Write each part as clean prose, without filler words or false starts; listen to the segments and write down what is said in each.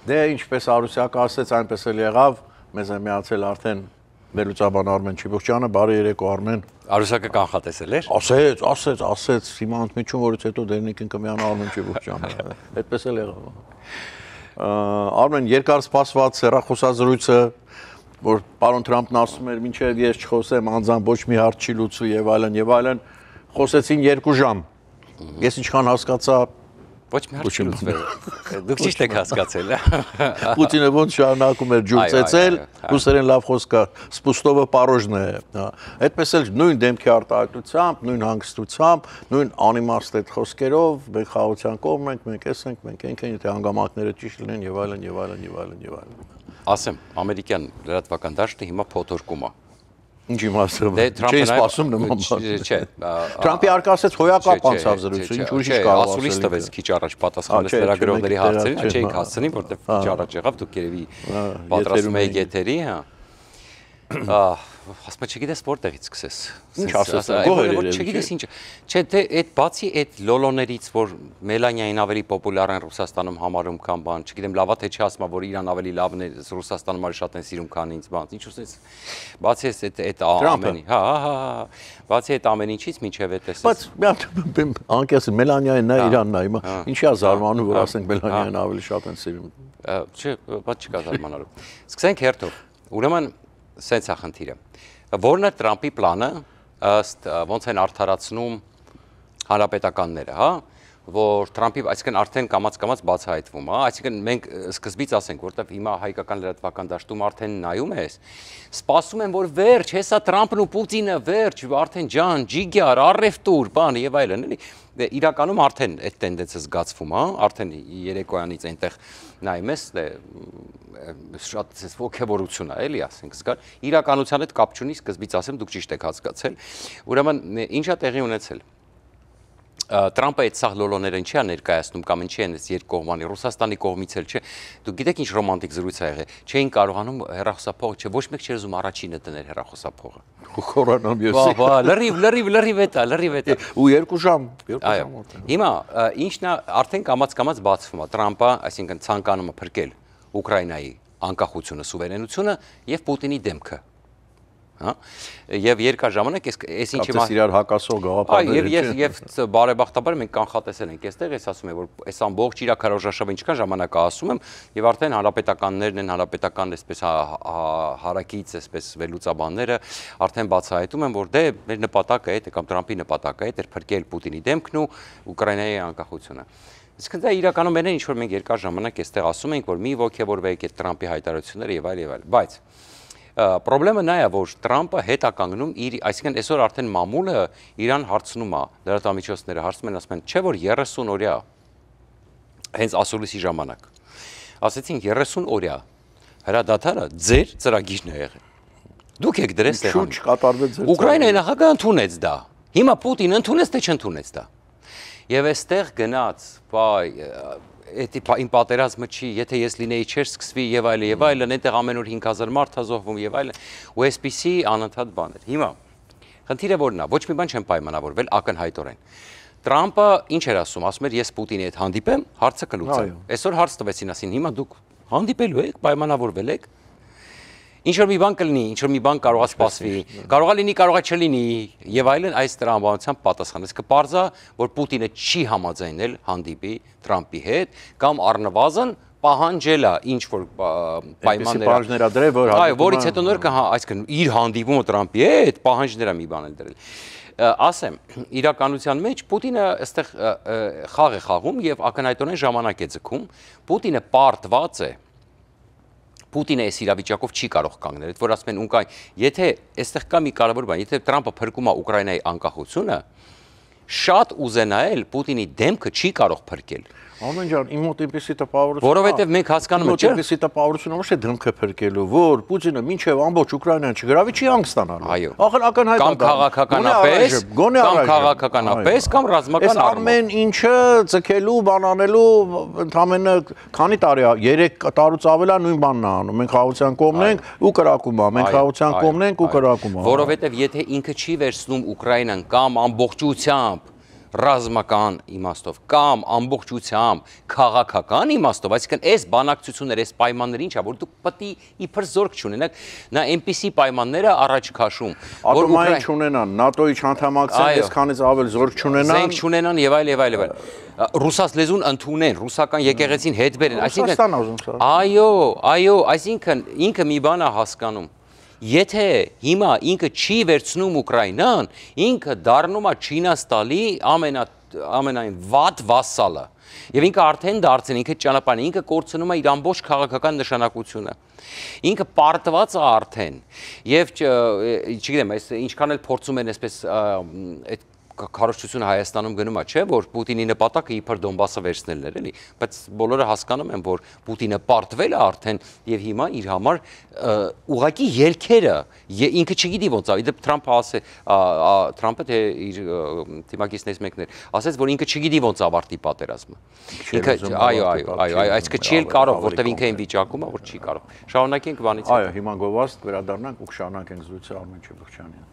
Դե ինչպես Արուսյակը ասեց, այնպես էլ եղավ, մեզ է միացել արդեն վերլուծաբան Արմեն Չիբուխյանը, բարի երեկո Արմեն։ Արուսյակը կանխատեսել էր։ Ասեց, հիմա ընդմիջում որից հետո Դերնիկին կմիանա Արմեն Չիբուխյանը։ Այդպես էլ եղավ։ Արմեն, երկար սպասված հեռախոսազրույցը, որ պարոն Թրամփն ասում էր, մինչև ես չխոսեմ, անձամբ ոչ մի հարց չի լուծվի եւ այլն, խոսեցին 2 ժամ։ Ես ինչքան հասկացա, ոչ մի հարց չի լուծվել։ Դուք ճիշտ եք հասկացել։ Պուտինը ոնց շարունակում էր ջուր ծեծել, ռուսերեն լավ խոսք կա, սպուստովը պարոժնը է։ Այդպես էլ նույն դեմքի արտահայտությամբ, նույն հանգստությամբ, նույն անիմաստ այդ խոսքերով, մենք խաղաղության կողմ ենք, մենք էս ենք, մենք ենք, եթե հանգամանքները ճիշտ լինեն եւ այլն։ Ասեմ, ամերիկյան լրատվական դաշտը հիմա փոթորկում է։ Ինչ իմաստով։ Չի սպասում նման բան։ Չէ։ Թրամփի արկասեց հոյակապ անցավ զրույցը, ինչ ուրիշ կարող ասել։ Ասուլիս տվեց քիչ առաջ պատասխանեց լրագրողների հարցերին, չէի հասցնի, որտեղ քիչ առաջ եղավ, դուք երևի պատրաստում եք եթերի, հա։ Ասում եմ, չգիտես որտեղից սկսես։ Ինչ ասես, գոհեր էր։ Չգիտես ինչ։ Չէ, թե այդ բացի այդ լոլոներից, որ Մելանիային ավելի պոպուլյար են Ռուսաստանում համարում քան բան, չգիտեմ, լավա թե չի ասում, որ Իրան ավելի լավն է, Ռուսաստանում ավելի շատ են սիրում քան ինձ բան։ Ինչ ուզես։ Բացի այդ ամենի, հա։ Բացի այդ ամեն ինչից մինչև այդ էս։ Բայց անկես Մելանիային նա Իրանն է, հիմա ինչի՞ է զարմանում, որ ասենք Մելանիային ավելի շատ են սիրում։ Չէ, բաց չկա զարմանալու։ Սկսենք հերթով։ Ուրեմն սենց է խնդիրը։ Որն է Տրամփի պլանը, ըստ ոնց են արդարացնում հանրապետականները, հա, որ Տրամփի, այսինքն արդեն կամաց բացահայտվում, հա, այսինքն մենք սկզբից ասենք, որտեվ հիմա հայկական լրատվական դաշտում արդեն նայում ես, սպասում են, որ վերջ, հեսա Տրամփն ու Պուտինը վերջ, արդեն ջան, ջիգյար, առևտուր, բան եւ այլն, էլի։ Իրականում արդեն այդ տենդենսը զգացվում, հա, արդեն երեկոյանից այնտեղ նայում ես, շատ ոգևորություն է, էլի ասենք զգալ, իրականության հետ կապ չունի, սկզբից ասեմ, դուք ճիշտ եք հասկացել, ուրեմն ինչա տեղի ունեցել, Տրամփը այդ սաղ լոլոները ինչի է ներկայացնում կամ ինչի են այս երկկողմանի, Ռուսաստանի կողմից էլ չէ, դուք գիտեք ինչ ռոմանտիկ զրույց է եղել, չէին կարողանում հեռախոսափողը, չէ, ոչ մեկ չէր ուզում առաջինը դնել հեռախոսափողը։ Խորանամ ես։ Բա, լրիվ է։ Ու 2 ժամ։ Այո։ Հիմա ինչն է արդեն կամաց բացվում է, Տրամփը, այսինքն ցանկանում է փրկել Ուկրաինայի անկախությունը, սուվերենությունը եւ Պուտինի դեմքը։ Հա եւ երկար ժամանակ այս ինչի մաս իրար հակասող գաղափարներ եւ բարեբախտաբար մենք կանխատեսել ենք այստեղ ես ասում եմ որ այս ամբողջ իրաքարոժաշավը ինչքան ժամանակ ասում եմ եւ արդեն հանրապետականներն են հանրապետական այսպես հարակից այսպես վերլուծաբանները արդեն բացահայտում են որ դե մեր նպատակը է կամ Տրամփի նպատակը է փրկել Պուտինի դեմքն ու Ուկրաինայի անկախությունը իսկ դա իրականում մենեն ինչ որ մենք երկար ժամանակ այստեղ ասում ենք որ մի ոգևորվեք այդ Տրամփի հայտարարությունները եւ այլ բայց Պրոբլեմը նա է, որ Տրամփը հետ է կանգնում իր, այսինքն այսօր արդեն մամուլը իրան հարցնում է, լրատվամիջոցները հարցնում են, ասում են, չէ որ 30 օրյա հենց ասուլիսի ժամանակ։ Ասեցին 30 օրյա հրադադարը ձեր ծրագիրն է եղել։ Դուք եք դրել ստեղան։ Շուտ կատարվեց ձեր։ Ուկրաինայի նախագահը ընդունեց դա։ Հիմա Պուտինը ընդունեց թե չընդունեց դա։ Եվ այստեղ գնաց, բայ իմ պատերազմը չի, եթե ես լինեի չէր սկսվի եւ այլն, այնտեղ ամեն օր 5000 մարդ է զոհվում եւ այլն, ու այսպիսի անընդհատ բաներ։ Հիմա խնդիրը որն է, ոչ մի բան չեմ պայմանավորվել ակնհայտորեն։ Տրամփը ինչ էր ասում, ասում էր ես Պուտինի հետ հանդիպեմ, հարցը կլուծեմ։ Այսօր հարց տվեցին, ասին հիմա դուք հանդիպելու եք, պայմանավորվել եք։ Ինչ որ մի բան կլինի, ինչ որ մի բան կարող է սպասվի, կարող է լինի, կարող է չլինի եւ այլն այս տրամաբանությամբ պատասխանես կպարզա, որ Պուտինը չի համաձայնել հանդիպի Տրամփի հետ կամ առնվազն պահանջել է ինչ որ պայմաններ դրել, որ այո, որից հետո նոր այսինքն իր հանդիպումը Տրամփի հետ պահանջներ է մի բան էլ դրել։ Ասեմ, իրականության մեջ Պուտինը այստեղ խաղ է խաղում եւ ակնհայտորեն ժամանակ է ձգում։ Պուտինը պարտված է Պուտինը այս իրավիճակով չի կարող կանգնել, որ ասում են ունկայ, եթե այստեղ կա մի կարևոր բան, եթե Տրամփը փրկում է Ուկրաինայի անկախությունը, շատ ուզենայել Պուտինի դեմքը չի կարող փրկել։ Ամեն ջան, իմ մոտ այնպեսի տպավորություն։ Որովհետև մենք հասկանում ենք, չէ՞։ Այնպեսի տպավորությունը ոչ թե դեմքը փրկելու, որ Պուտինը մինչև ամբողջ Ուկրաինան չգրավի, չի հանգստանալու։ Այո։ Ախր ակնհայտ է։ Կամ քաղաքականապես, կամ ռազմական առումով։ Այս ամեն ինչը ձգելու, բանանելու ընդամենը քանի տարի է, 3 տարուց ավել է նույն բանն է անում։ Մենք խաղաղության կողմն ենք ու կրակում է, մենք խաղաղության կողմն ենք ու կրակում է։ Որովհետև եթե ինքը չի վերցնում Ուկրաինան կամ ամբողջությամբ ռազմական իմաստով կամ ամբողջությամբ քաղաքական իմաստով, այսինքն այս բանակցությունները, այս պայմանները ինչ է, որ դուք պետք է իբր զորք չունենաք, նա այնպիսի պայմանները առաջ քաշում, որ Ուկրաինան չունենան, ՆԱՏՕ-ի չանդամակցեն, այսքանից ավել զորք չունենան, զենք չունենան եւ այլ։ Ռուսաց լեզուն ընդունեն, ռուսական եկեղեցին հետ բերեն, այսինքն այո, այսինքն ինքը մի բան է հասկանում։ Եթե հիմա ինքը չի վերցնում Ուկրաինան, ինքը դառնում է Չինաստանի ամենայն վատ վասալը։ Եվ ինքը արդեն դարձել, ինքը ճանապարհին, ինքը կորցնում է իր ամբողջ քաղաքական նշանակությունը։ Ինքը պարտված է արդեն։ Եվ չգիտեմ, ինչքան էլ փորձում են այսպես այդ քարոզչությունը Հայաստանում գնում է, չէ, որ Պուտինի նպատակը իբր Դոնբասը վերցնելն էր, էլի, բայց բոլորը հասկանում են, որ Պուտինը պարտվել է արդեն եւ հիմա իր համար ուղղակի ելքերը ինքը չգիտի ոնց է, իդեպ Թրամփը թե իր թիմակիցներից մեկն էր, ասաց, որ ինքը չգիտի ոնց ավարտի պատերազմը։ Ինքը այո, այսինքն չի էլ կարող, որտեվ ինքը այն վիճակում է, որ չի կարող։ Շարունակենք բանից։ Այո, հիմա գովաստ վերադառնանք ու կշարունակենք զրույցը Արմեն Չեբուխչյանին։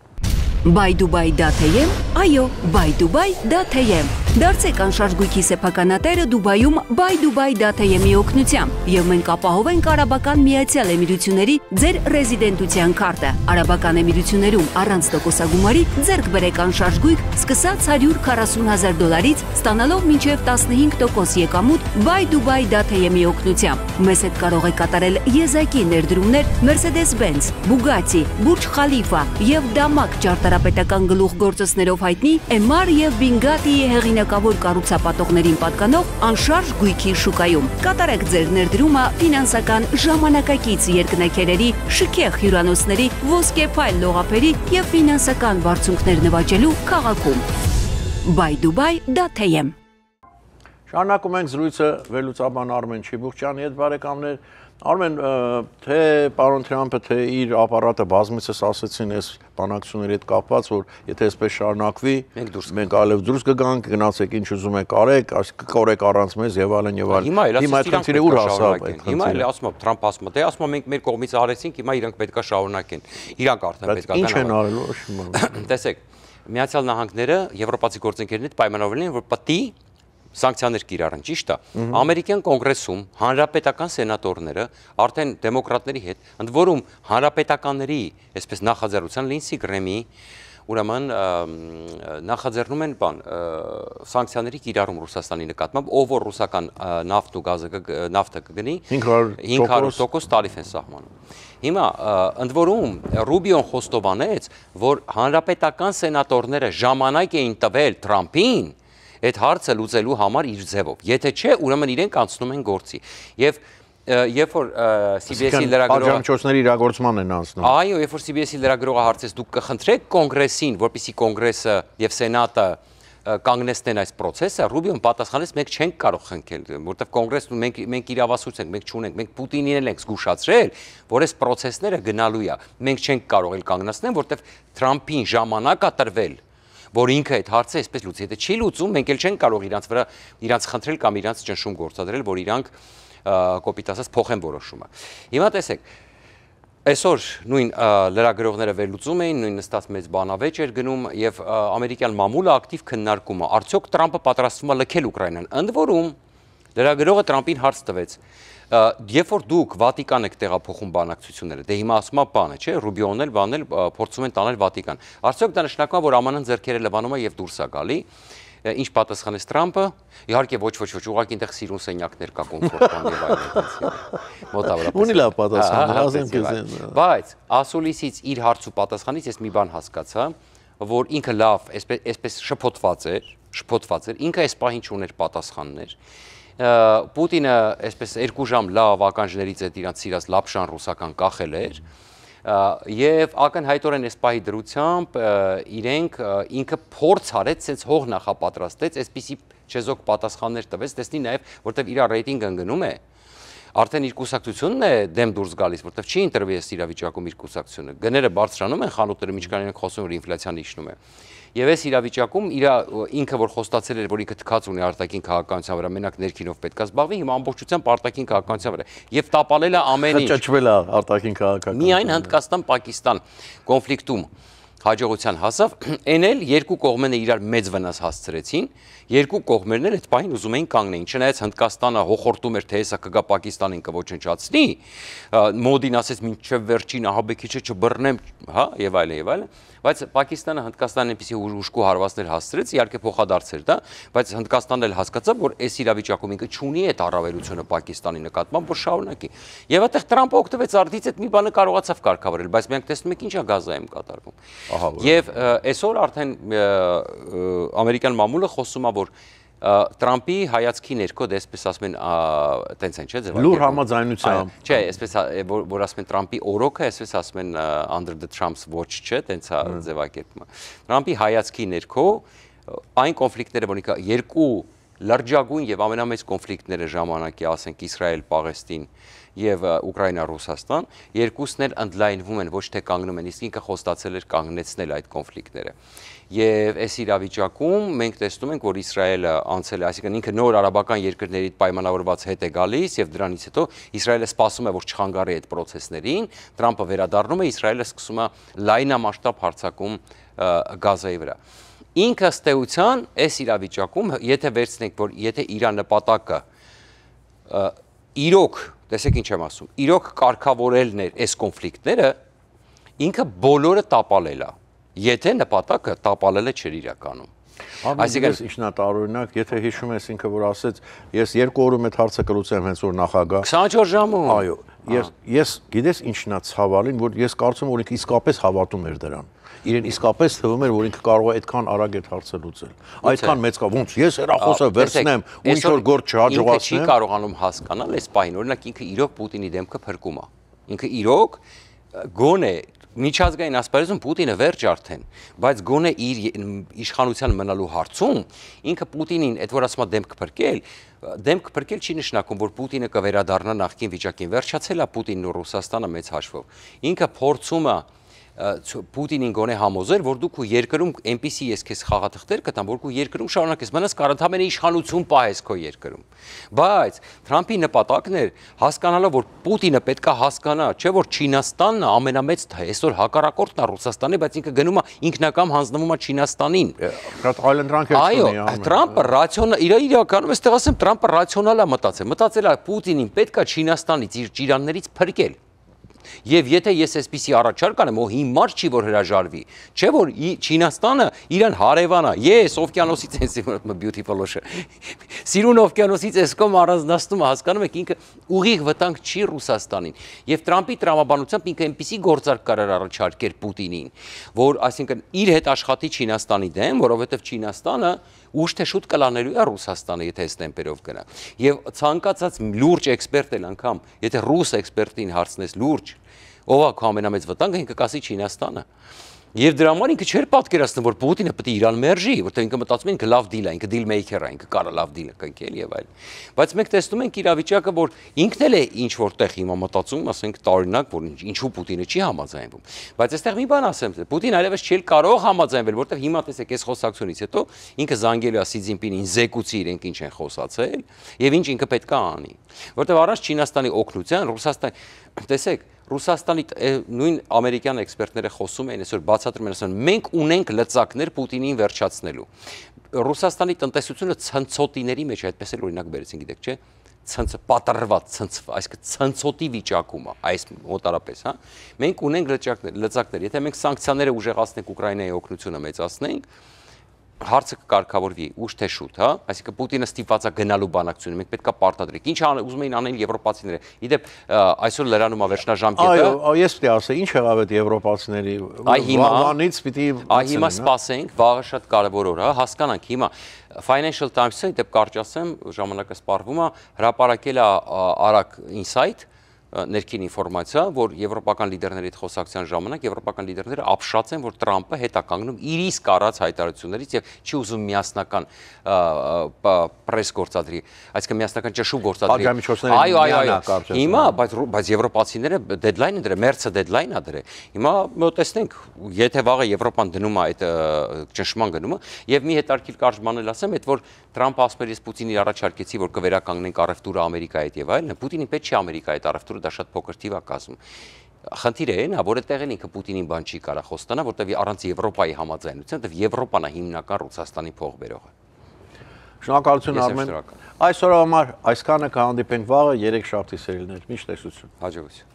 Բայդուբայ.am, այո, Բայդուբայ.am։ Դարձեք անշարժ գույքի սեփականատերը Դուբայում Բայդուբայ.am-ի օգնությամբ եւ մենք ապահովենք Արաբական Միացյալ Էմիրությունների ձեր ռեզիդենտության քարտը։ Արաբական Էմիրություններում առանց տոկոսագումարի ձեռք բերեք անշարժ գույք սկսած $140,000-ից, ստանալով մինչև 15% եկամուտ Բայդուբայ.am-ի օգնությամբ։ Մեզ հետ կարող եք կատարել եզակի ներդրումներ Mercedes-Benz, Bugatti, Burj Khalifa եւ Դամակ ճարտարապետական գլուխ գործոցներով հայտնի Emar եւ Bingatti-ի հեղինակավոր կառուցապատողներին պատկանող անշարժ գույքի շուկայում։ Կատարեք ձեր ներդրումը ֆինանսական ժամանակակից երկնաքերերի, շքեղ հյուրանոցների, ոսկեփայլ լողափերի եւ ֆինանսական բարձունքներ նվաճելու քաղաքում։ Բայդուբայ.am։ Շարունակում ենք զրույցը վերլուծաբան Արմեն Չեբուխչյանի հետ, բարեկամներ։ Արմեն, թե պարոն Թրամփը, թե իր ապարատը բազմիցս ասեցին այս բանակցությունների հետ կապված, որ եթե այսպես շարունակվի, մենք այլև դուրս կգանք, գնացեք ինչ ուզում եք արեք, կորեք առանց մեզ եւ այլն եւ այլն։ Հիմա այդ խնդիրը ուր հասավ այդ։ Հիմա էլ ասում եմ, Թրամփը ասում է, դե ասում եմ մենք մեր կողմից արեցինք, հիմա իրանք պետքա շարունակեն։ Իրանք արդեն պետքա Ինչ են արելու։ Տեսեք, Միացյալ Նահանգները եվրոպացի գործընկերներից պայմանավորվել են, որ պետք է սանկցիաներ կիրառեն, ճիշտ է։ Ամերիկյան կոնգրեսում հանրապետական սենատորները արդեն դեմոկրատների հետ, ընդ որում հանրապետականների, այսպես նախաձեռնության Լինսի Գրեմի, ուրեմն նախաձեռնում են սանկցիաների կիրառում Ռուսաստանի նկատմամբ, ով որ ռուսական նավթ ու նավթը կգնի 500% տարիֆ են սահմանում։ Հիմա ընդ որում Ռուբիոն խոստովանեց, որ հանրապետական սենատորները ժամանակ էին տվել Թրամփին այդ հարցը լուծելու համար իր ձևով։ Եթե չէ, ուրեմն իրենք անցնում են գործի։ Եվ երբ որ CBS-ի լրագրողը Աջամիջոցների իրագործման են անցնում։ Այո, երբ որ CBS-ի լրագրողը հարցեց, դուք կխնդրեք կոնգրեսին, որպեսզի կոնգրեսը եւ սենատը կանգնեցնեն այս process-ը, Ռուբիոն պատասխանեց, մենք չենք կարող խնդրել, որովհետեւ կոնգրեսն մենք իրավասույց ենք, մենք չունենք, մենք Պուտինին ենք զգուշացրել, որ այս process-ները գնալու է։ Մենք չենք կարող էլ կանգնեցնել, որովհետեւ Թրամփին ժամանակ է տրվել, որ ինքը այդ հարցը այսպես լուծի, եթե չի լուծում, մենք էլ չենք կարող իրանց վրա իրանց խնդրել կամ իրանց ճնշում գործադրել, որ իրանք կոպիտ ասած փոխեն որոշումը։ Հիմա տեսեք, այսօր նույն լրագրողները վերլուծում էին, նույն նստած մեծ բանավեճ էր գնում եւ ամերիկյան մամուլը ակտիվ քննարկում է, արդյոք Թրամփը պատրաստվում է լքել Ուկրաինան։ Ընդ որում լրագրողը Թրամփին հարց տվեց. Երբ որ դուք Վատիկան եք տեղափոխում բանակցությունները, դե հիմա ասում է բանը, չէ, Ռուբիոն էլ բանել փորձում են տանել Վատիկան։ Արդյոք դա նշանակում է, որ ԱՄՆ-ն ձեռքերը լվանում է եւ դուրս է գալի։ Ինչ պատասխանեց Թրամփը։ Իհարկե ոչ, ուղղակի այնտեղ սիրուն սենյակներ կա կոմֆորտան եւ այլն։ Մոտավորապես։ Ունի լավ պատասխան, ասեմ քեզ։ Բայց ասուլիսից իր հարց ու պատասխանից ես մի բան հասկացա, որ ինքը լավ, այսպես շփոթված էր, ինքը այս պահին չուներ պատասխաններ։ Պուտինը այսպես 2 ժամ լավ ականջներից այդ իրանց սիրած լապշան ռուսական կախել էր եւ ակնհայտորեն այս պահի դրությամբ իրենք ինքը փորձ արեց, sense հող նախապատրաստեց, այսպիսի չեզոք պատասխաններ տվեց, տեսնի նաեւ որտեվ իր ռեյտինգը ընկնում է, արդեն իր կուսակցությունն է դեմ դուրս գալիս, որտեվ չի ընտրվի այս իրավիճակում իր կուսակցությունը, գները բարձրանում են խանութները, միջկայուն են խոսում, որ ինֆլյացիան իջնում է։ Եվ այս իրավիճակում ինքը որ խոստացել էր, որ ինքը թքած ունի արտաքին քաղաքականության վրա, մենակ ներքինով պետք է զբաղվի, հիմա ամբողջությամբ արտաքին քաղաքականության վրա եւ տապալել է ամեն ինչ։ Ճճվել է արտաքին քաղաքականության։ Միայն Հնդկաստան-Պակիստան կոնֆլիկտում հաջողության հասավ, այն էլ երկու կողմերը իրար մեծ վնաս հասցրեցին, երկու կողմերն էլ այդ պահին ուզում էին կանգնեին, չնայած Հնդկաստանը հոխորտում էր, թե հեսա կգա Պակիստանին կոչնչացնի, Մոդին ասեց մինչև վերջին ահաբեկիչը չբռնեմ, հա, եւ այլն, բայց Պակիստանը Հնդկաստանին այնպեսի ուժկու հարվածներ հասցրեց, իհարկե փոխադարձեր դա, բայց Հնդկաստանն էլ հասկացավ, որ այս իրավիճակում ինքը չունի այդ առավելությունը Պակիստանի նկատմամբ, որ շարունակի։ Եվ այդտեղ Տրամպը օգտվեց արդից այդ մի բանը կարողացավ կարգավորել, բայց մենք տեսնում ենք ինչա Գազայում կատարվում։ Եվ այսօր արդեն ամերիկյան մամուլը խոսում է, որ Տրամպի հայացքի ներքո դեսպես ասում են տենց են, չէ՞, ձևակերպում։ Լուր համաձայնությամբ։ Չէ, այսպես որ ասում են Տրամպի օրոքը, այսպես ասում են under the Trump's watch, չէ՞, տենց է ձևակերպումը։ Տրամպի հայացքի ներքո այն կոնֆլիկտները, որ երկու լրջագույն եւ ամենամեծ կոնֆլիկտները ժամանակի, ասենք Իսրայել-Պաղեստին եւ Ուկրաինա-Ռուսաստան, երկուսն էլ ընդլայնվում են, ոչ թե կանգնում են, իսկ ինքը խոստացել էր կանգնեցնել այդ կոնֆլիկտները։ Եվ այս իրավիճակում մենք տեսնում ենք, որ Իսրայելը անցել է, այսինքն ինքը նոր արաբական երկրների պայմանավորված հետ է գալիս եւ դրանից հետո Իսրայելը սպասում է, որ չխանգարի այդ process-ներին, Տրամպը վերադառնում է, Իսրայելը սկսում է լայնամասշտաբ հարձակում Գազայի վրա։ Ինքը ըստ էության այս իրավիճակում, եթե վերցնենք, որ եթե իր նպատակը իրոք, տեսեք ինչ եմ ասում, իրոք կարգավորելն էր այս կոնֆլիկտները, ինքը բոլորը տապալել է, եթե նպատակը տապալելը չէր իրականում։ Այսինքն ինչնատարօրինակ, եթե հիշում ես ինքը որ ասեց, ես 2 օրում այդ հարցը կլուծեմ հենց որ նախագահ 24 ժամում։ Այո, ես գիտես ինչն է ցավալին, որ ես կարծում եմ որ ինքը իսկապես հավատում էր դրան։ Իրեն իսկապես թվում էր, որ ինքը կարող է այդքան արագ այդ հարցը լուծել։ Այդքան մեծ կա, ոնց ես հերախոսը վերցնեմ, ու ինչ որ գործ չհաջողացնեմ։ Ինքը չի կարողանում հասկանալ այս պահին, օրինակ ինքը իրոք Պուտինի դեմքը փրկում է։ Ինքը իրոք գոնե միջազգային ասպարեզում Պուտինը վերջ արդեն, բայց գոնե իր իշխանության մնալու հարցում ինքը Պուտինին այդ որ ասում է դեմք փրկել չի նշանակում, որ Պուտինը կվերադառնա նախկին վիճակին, վերջացել է Պուտինն ու Ռուսաստանը մեծ հաշվով։ Ինքը փորձում է Պուտինին գոնե համոզել, որ դու քո երկրում այնպիսի ես քեզ խաղաթղթեր կտամ, որ քո երկրում շարունակես մնաս կարանտամենի իշխանություն պահես քո երկրում։ Բայց Թրամփի նպատակն էր հասկանալով, որ Պուտինը պետքա հասկանա, չէ՞ որ Չինաստանն ամենամեծ այսօր հակառակորդն է Ռուսաստանի, բայց ինքը գնում է ինքնակամ հանձնվում է Չինաստանին։ Շատ այլընտրանք է ունի։ Այո, Տրամպը ռացիոնալ, իրականում այստեղ ասեմ Տրամպը ռացիոնալ է մտածել։ Մտածել է Պուտինին պետքա Չինաստանից իր ճիրաններից փրկել։ Եվ եթե ես այսպիսի առաջարկ անեմ, ու հիմար չի որ հրաժարվի, չէ որ Չինաստանը իրան հարևան է, ես օվկիանոսից են beautiful օշը, Սիրուն օվկիանոսից այս կողմ առանձնացնում է, հասկանում եք ինքը ուղիղ վտանգ չի Ռուսաստանին, եւ Տրամպի տրամաբանությամբ ինքը այնպիսի գործարք կարար առաջարկեր Պուտինին, որ այսինքն իր հետ աշխատի Չինաստանի դեմ, որովհետեւ Չինաստանը ուշ թե շուտ կլանելու է Ռուսաստանը, եթե այս տեմպերով գնա։ Եվ ցանկացած լուրջ էքսպերտ էլ անգամ, եթե ռուս էքսպերտին հարցնես լուրջ, ով է քո ամենամեծ վտանգը, ինքը կասի Չինաստանը։ Եվ դրա համար ինքը չէր պատկերացնում, որ Պուտինը պետք է Իրան մերժի, որտեղ ինքը մտածում է ինքը լավ դիլ է, ինքը դիլ մեյքեր է, ինքը կարա լավ դիլը կնքել եւ այլն։ Բայց մենք տեսնում ենք իրավիճակը, որ ինքն էլ է ինչ որտեղ հիմա մտածում, ասենք տարօրինակ, որ ինչու Պուտինը չի համաձայնվում։ Բայց այստեղ մի բան ասեմ, Պուտինը այլևս չի կարող համաձայնվել, որտեղ հիմա տեսեք այս խոսակցությունից հետո ինքը զանգել է Սի Ցզինպինին զեկուցի իրենք ինչ են խոսացել եւ ինչ ինքը պետք է անի։ Որտեղ առանց Չինաստանի օգնության Ռուսաստան, տեսեք, Ռուսաստանի նույն ամերիկյան էքսպերտները խոսում են այսօր բացատրում են, ասում մենք ունենք լծակներ Պուտինին վերջացնելու։ Ռուսաստանի տնտեսությունը ցնցոտիների մեջ է, այդպես էլ օրինակ բերեցին, գիտեք, չէ՞, պատրված, այսինքն ցնցոտի վիճակում է, այս մոտարապես, հա։ Մենք ունենք լծակներ, եթե մենք սանկցիաները ուժեղացնենք Ուկրաինայի օգնությունը մեծացնենք, հարցը կկարգավորվի ուշ թե շուտ, հա, այսինքն Պուտինը ստիպված է գնալու բանակցությունը, մենք պետքա պարտադրենք։ Ինչ ուզում էին անել եվրոպացիները։ Իդեպ այսօր լրանում է վերջնաժամկետը։ Այո, ես պետք է ասեի, ինչ եղավ այդ եվրոպացիների վաղվանից պիտի։ Այ հիմա սպասենք, վաղը շատ կարևոր օր է, հասկանանք հիմա Financial Times-ը իդեպ կարճ ասեմ, ժամանակը սպառվում է, հրապարակել է արագ ինսայթ ներքին ինֆորմացիա, որ եվրոպական լիդերների հետ խոսակցության ժամանակ եվրոպական լիդերները ապշած են, որ Տրամպը հետ է կանգնում իր իսկ արած հայտարարություններից եւ չի ուզում միասնական պրես գործադրի, այսինքն միասնական ճշու գործադրի։ Այո, հիմա, բայց եվրոպացիները դեդլայն են դրել, մերցը դեդլայն է դրել։ Հիմա տեսնենք, եթե վաղը Եվրոպան դնում է այդ ճնշման գնումը, եւ մի հետարքիր կարճ բան էլ ասեմ, այդ որ Տրամպը ասում էր, ես Պուտինին առաջարկեցի, որ կվերականգնենք առևտուրը Ամերիկայի հետ եւ այլն, Պուտինին պետք չի Ամերիկայի հետ առևտուրը դա շատ փոքր թիվ է կազմում։ Խնդիրը այն է, որ այդտեղին ինքը Պուտինին բան չի կարող խոստանա, որտեղ առանց Եվրոպայի համաձայնության, որտեղ Եվրոպան է հիմնական Ռուսաստանի փողբերողը։ Շնորհակալություն Արմեն։ Այսօր համար այսքանը, կհանդիպենք վաղը 3 շաբթի սերիլներ։ Միշտ տեսություն։ Հաջողություն։